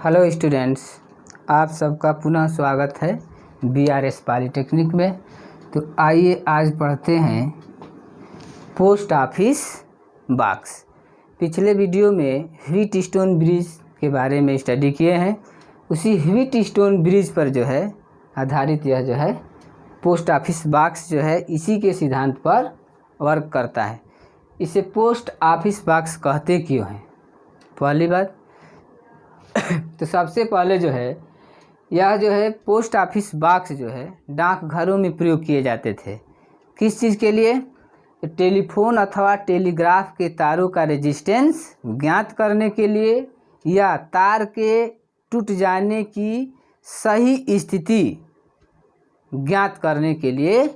Hello students, आप सबका पुनः स्वागत है BRS पॉलीटेक्निक में। तो आइए आज पढ़ते हैं पोस्ट ऑफिस बॉक्स। पिछले वीडियो में व्हीट स्टोन ब्रिज के बारे में स्टडी किए हैं। उसी व्हीट स्टोन ब्रिज पर जो है आधारित यह जो है पोस्ट ऑफिस बॉक्स जो है इसी के सिद्धांत पर वर्क करता है। इसे पोस्ट ऑफिस बॉक्स कहते क्यों हैं? पहली बात तो सबसे पहले जो है यह जो है पोस्ट ऑफिस बॉक्स जो है डाकघरों में प्रयोग किए जाते थे। किस चीज़ के लिए? तो टेलीफोन अथवा टेलीग्राफ के तारों का रेजिस्टेंस ज्ञात करने के लिए या तार के टूट जाने की सही स्थिति ज्ञात करने के लिए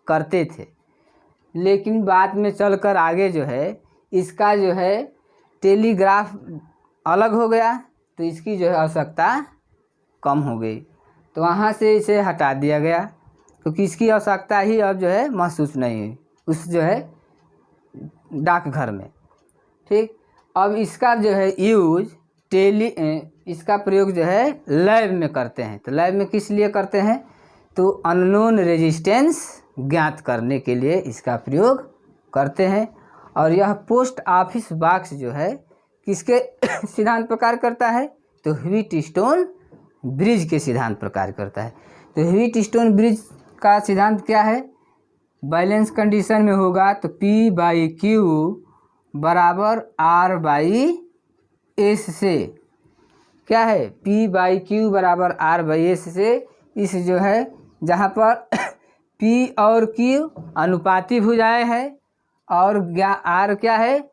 करते थे। लेकिन बाद में चलकर आगे जो है इसका जो है टेलीग्राफ अलग हो गया, तो इसकी जो है आवश्यकता कम हो गई, तो वहाँ से इसे हटा दिया गया क्योंकि इसकी आवश्यकता ही अब जो है महसूस नहीं हुई उस जो है डाकघर में। ठीक, अब इसका जो है यूज इसका प्रयोग जो है लैब में करते हैं। तो लैब में किस लिए करते हैं? तो अननोन रेजिस्टेंस ज्ञात करने के लिए इसका प्रयोग करते हैं। और यह पोस्ट ऑफिस बॉक्स जो है किसके सिद्धांत पर कार्य करता है? तो व्हीट स्टोन ब्रिज के सिद्धांत पर कार्य करता है। तो व्हीट स्टोन ब्रिज का सिद्धांत क्या है? बैलेंस कंडीशन में होगा तो P/Q बराबर R/S से क्या है? P/Q बराबर R/S से इस जो है जहाँ पर P और Q अनुपाती भुजाएं है और R क्या है?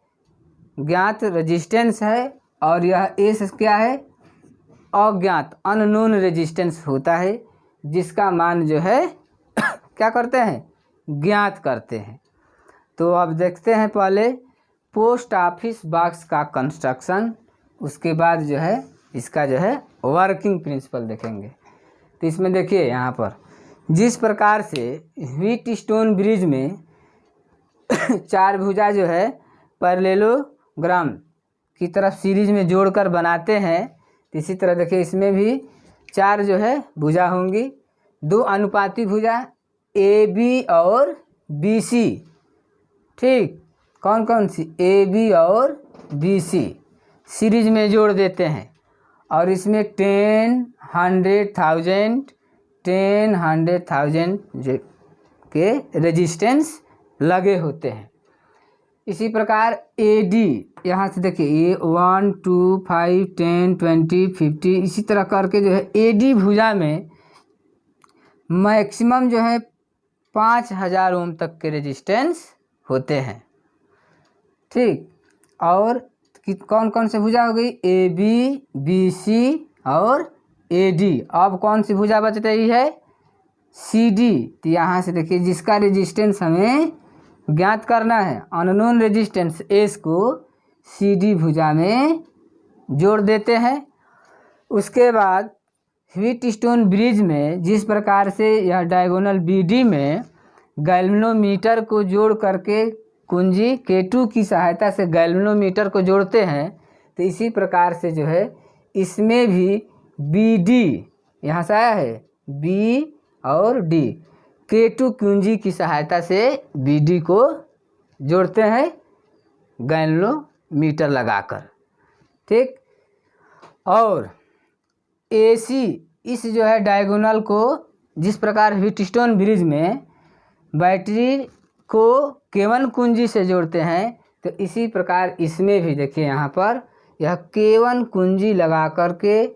ज्ञात रेजिस्टेंस है और यह S क्या है? अज्ञात अननोन रेजिस्टेंस होता है जिसका मान जो है क्या करते हैं? ज्ञात करते हैं। तो अब देखते हैं पहले पोस्ट ऑफिस बॉक्स का कंस्ट्रक्शन, उसके बाद जो है इसका जो है वर्किंग प्रिंसिपल देखेंगे। तो इसमें देखिए यहाँ पर जिस प्रकार से व्हीट स्टोन ब्रिज में चार भुजा जो है पैरेललोग्राम की तरफ सीरीज में जोड़कर बनाते हैं, तो इसी तरह देखिए इसमें भी चार जो है भुजा होंगी, दो अनुपाती भुजा AB और BC। ठीक, कौन कौन सी? AB और BC सीरीज में जोड़ देते हैं और इसमें 10, 100,000 के रेजिस्टेंस लगे होते हैं। इसी प्रकार AD यहाँ से देखिए ये 1, 2, 5, 10, 20, 50 इसी तरह करके जो है AD भुजा में मैक्सिमम जो है 5000 ओम तक के रेजिस्टेंस होते हैं। ठीक, और कौन कौन से भुजा हो गई? AB, BC और AD। अब कौन सी भुजा बच रही है? CD। तो यहाँ से देखिए जिसका रेजिस्टेंस हमें ज्ञात करना है अननोन रेजिस्टेंस S को CD भुजा में जोड़ देते हैं। उसके बाद व्हीट स्टोन ब्रिज में जिस प्रकार से यह डायगोनल BD में गैल्वेनोमीटर को जोड़ करके कुंजी K2 की सहायता से गैल्वेनोमीटर को जोड़ते हैं, तो इसी प्रकार से जो है इसमें भी BD यहाँ से आया है B और D K2 कुंजी की सहायता से BD को जोड़ते हैं गैल्वेनोमीटर लगाकर। ठीक, और AC इस जो है डायगोनल को जिस प्रकार व्हीट स्टोन ब्रिज में बैटरी को K1 कुंजी से जोड़ते हैं, तो इसी प्रकार इसमें भी देखिए यहाँ पर यह K1 कुंजी लगा करके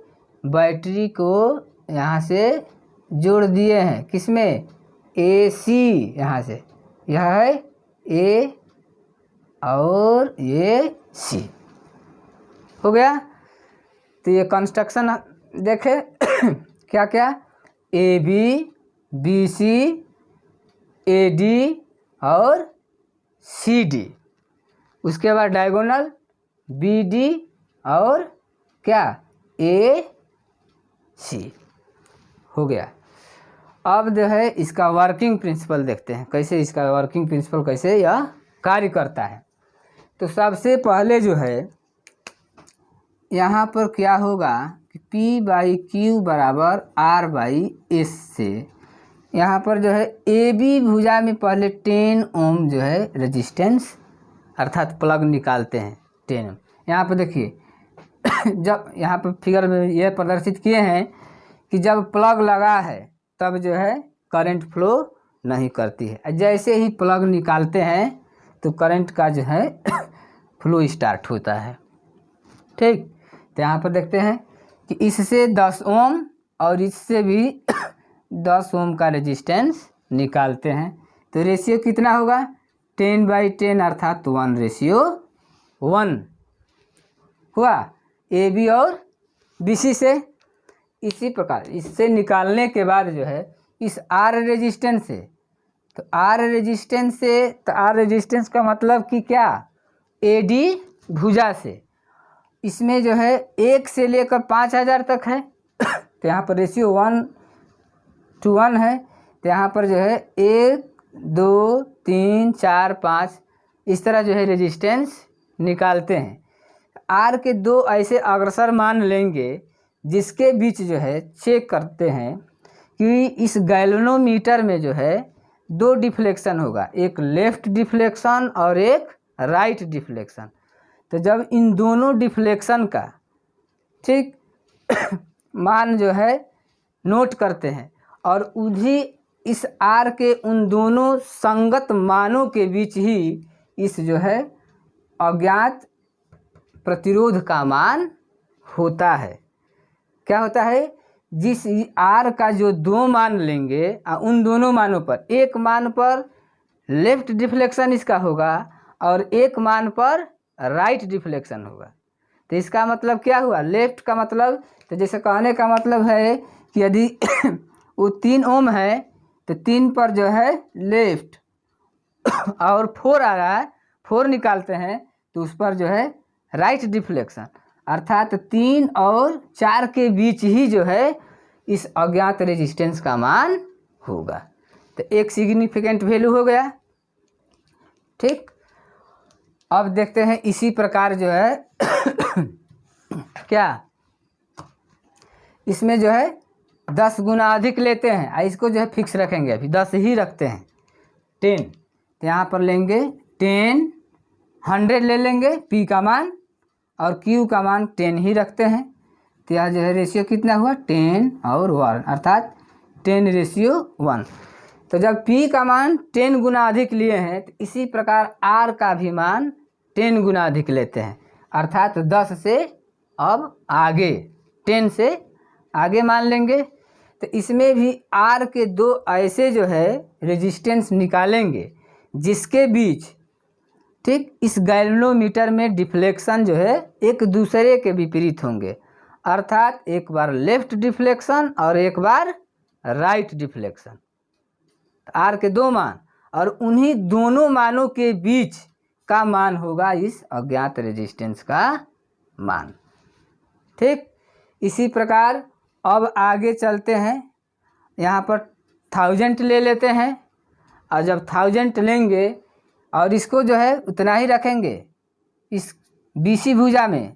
बैटरी को यहाँ से जोड़ दिए हैं। किसमें? AC। यहाँ से यह है A और ये C हो गया। तो ये कंस्ट्रक्शन देखे क्या क्या? AB, BC, AD और CD। उसके बाद डायगोनल BD और क्या? AC हो गया। अब जो है इसका वर्किंग प्रिंसिपल देखते हैं, कैसे इसका वर्किंग प्रिंसिपल कैसे यह कार्य करता है। तो सबसे पहले जो है यहाँ पर क्या होगा कि P बाई क्यू बराबर R बाई S से यहाँ पर जो है AB भुजा में पहले 10 ओम जो है रेजिस्टेंस अर्थात प्लग निकालते हैं 10 ओम। यहाँ पर देखिए जब यहाँ पर फिगर में यह प्रदर्शित किए हैं कि जब प्लग लगा है तब जो है करंट फ्लो नहीं करती है, जैसे ही प्लग निकालते हैं तो करंट का जो है फ्लो स्टार्ट होता है। ठीक, तो यहाँ पर देखते हैं कि इससे 10 ओम और इससे भी 10 ओम का रेजिस्टेंस निकालते हैं, तो रेशियो कितना होगा 10/10 अर्थात 1:1 हुआ AB और BC से। इसी प्रकार इससे निकालने के बाद जो है इस R रेजिस्टेंस से, तो R रेजिस्टेंस से, तो R रेजिस्टेंस का मतलब कि क्या AD भुजा से, इसमें जो है 1 से लेकर 5000 तक है तो यहाँ पर रेशियो 1:1 है, तो यहाँ पर जो है 1 2 3 4 5 इस तरह जो है रेजिस्टेंस निकालते हैं। R के दो ऐसे अग्रसर मान लेंगे जिसके बीच जो है चेक करते हैं कि इस गैल्वेनोमीटर में जो है 2 डिफ्लेक्शन होगा, एक लेफ्ट डिफ्लेक्शन और एक राइट डिफ्लेक्शन। तो जब इन दोनों डिफ्लेक्शन का ठीक मान जो है नोट करते हैं और उन्हीं इस R के उन दोनों संगत मानों के बीच ही इस जो है अज्ञात प्रतिरोध का मान होता है। क्या होता है, जिस R का जो 2 मान लेंगे उन दोनों मानों पर एक मान पर लेफ्ट डिफ्लेक्शन इसका होगा और एक मान पर राइट डिफ्लेक्शन होगा। तो इसका मतलब क्या हुआ, लेफ्ट का मतलब, तो जैसे कहने का मतलब है कि यदि वो 3 ओम है तो 3 पर जो है लेफ्ट और 4 आ रहा है, 4 निकालते हैं तो उस पर जो है राइट डिफ्लेक्शन, अर्थात 3 और 4 के बीच ही जो है इस अज्ञात रेजिस्टेंस का मान होगा। तो एक सिग्निफिकेंट वैल्यू हो गया। ठीक, अब देखते हैं इसी प्रकार जो है क्या इसमें जो है 10 गुना अधिक लेते हैं, इसको जो है फिक्स रखेंगे, अभी 10 ही रखते हैं 10, तो यहाँ पर लेंगे 10 100 ले लेंगे P का मान और Q का मान 10 ही रखते हैं, तो यह जो है रेशियो कितना हुआ 10 और 1 अर्थात 10:1। तो जब P का मान 10 गुना अधिक लिए हैं तो इसी प्रकार R का भी मान 10 गुना अधिक लेते हैं, अर्थात 10 से अब आगे 10 से आगे मान लेंगे। तो इसमें भी R के 2 ऐसे जो है रेजिस्टेंस निकालेंगे जिसके बीच ठीक इस गैल्वेनोमीटर में डिफ्लेक्शन जो है एक दूसरे के विपरीत होंगे, अर्थात एक बार लेफ्ट डिफ्लेक्शन और एक बार राइट डिफ्लेक्शन। R के 2 मान और उन्हीं दोनों मानों के बीच का मान होगा इस अज्ञात रेजिस्टेंस का मान। ठीक, इसी प्रकार अब आगे चलते हैं, यहाँ पर 1000 ले लेते हैं और जब 1000 लेंगे और इसको जो है उतना ही रखेंगे इस BC भुजा में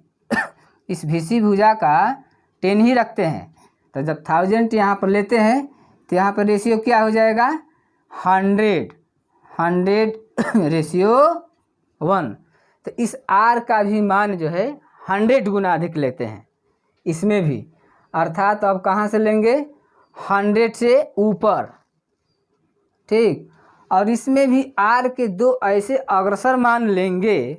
इस BC भुजा का 10 ही रखते हैं। तो जब 1000 यहाँ पर लेते हैं तो यहाँ पर रेशियो क्या हो जाएगा 100:1। तो इस R का भी मान जो है 100 गुना अधिक लेते हैं इसमें भी, अर्थात अब कहाँ से लेंगे 100 से ऊपर। ठीक, और इसमें भी R के 2 ऐसे अग्रसर मान लेंगे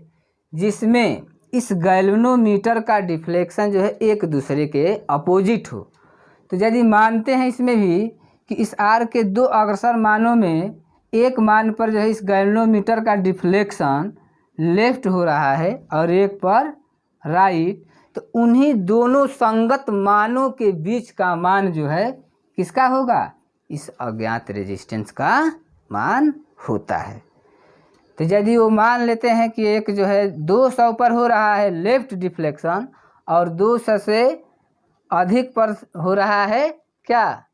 जिसमें इस गैल्वेनोमीटर का डिफ्लेक्शन जो है एक दूसरे के अपोजिट हो। तो यदि मानते हैं इसमें भी कि इस R के 2 अग्रसर मानों में एक मान पर जो है इस गैल्वेनोमीटर का डिफ्लेक्शन लेफ्ट हो रहा है और एक पर राइट, तो उन्हीं दोनों संगत मानों के बीच का मान जो है किसका होगा, इस अज्ञात रेजिस्टेंस का मान होता है। तो यदि वो मान लेते हैं कि एक जो है 200 पर हो रहा है लेफ्ट डिफ्लेक्शन और 200 से अधिक पर हो रहा है क्या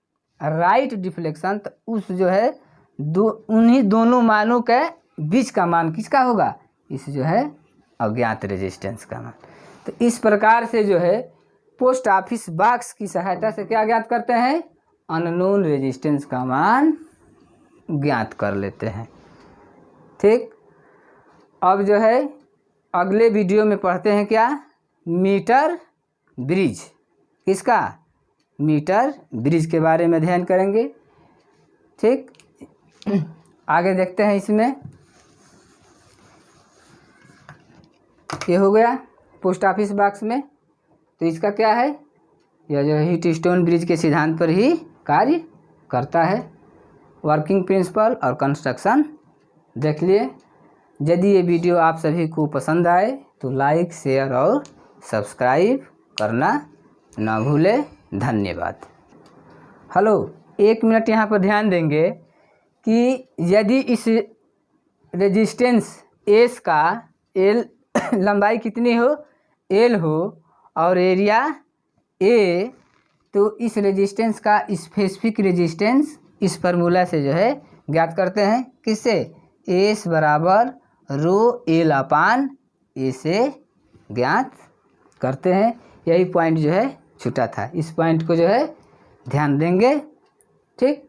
राइट डिफ्लेक्शन, तो उस जो है उन्हीं दोनों मानों के बीच का मान किसका होगा, इस जो है अज्ञात रेजिस्टेंस का मान। तो इस प्रकार से जो है पोस्ट ऑफिस बॉक्स की सहायता से क्या ज्ञात करते हैं, अननोन रेजिस्टेंस का मान ज्ञात कर लेते हैं। ठीक, अब जो है अगले वीडियो में पढ़ते हैं क्या, मीटर ब्रिज। किसका, मीटर ब्रिज के बारे में ध्यान करेंगे। ठीक, आगे देखते हैं। इसमें ये हो गया पोस्ट ऑफिस बॉक्स में। तो इसका क्या है, यह जो है हीट स्टोन ब्रिज के सिद्धांत पर ही कार्य करता है। वर्किंग प्रिंसिपल और कंस्ट्रक्शन देख लिए। यदि ये वीडियो आप सभी को पसंद आए तो लाइक, शेयर और सब्सक्राइब करना ना भूलें। धन्यवाद। हेलो, 1 मिनट यहाँ पर ध्यान देंगे कि यदि इस रेजिस्टेंस एस का एल लंबाई कितनी हो, एल हो, और एरिया ए, तो इस रेजिस्टेंस का स्पेसिफिक रेजिस्टेंस इस फार्मूला से जो है ज्ञात करते हैं। किससे, एस बराबर रो एल अपान ए से ज्ञात करते हैं। यही पॉइंट जो है छूटा था, इस पॉइंट को जो है ध्यान देंगे। ठीक।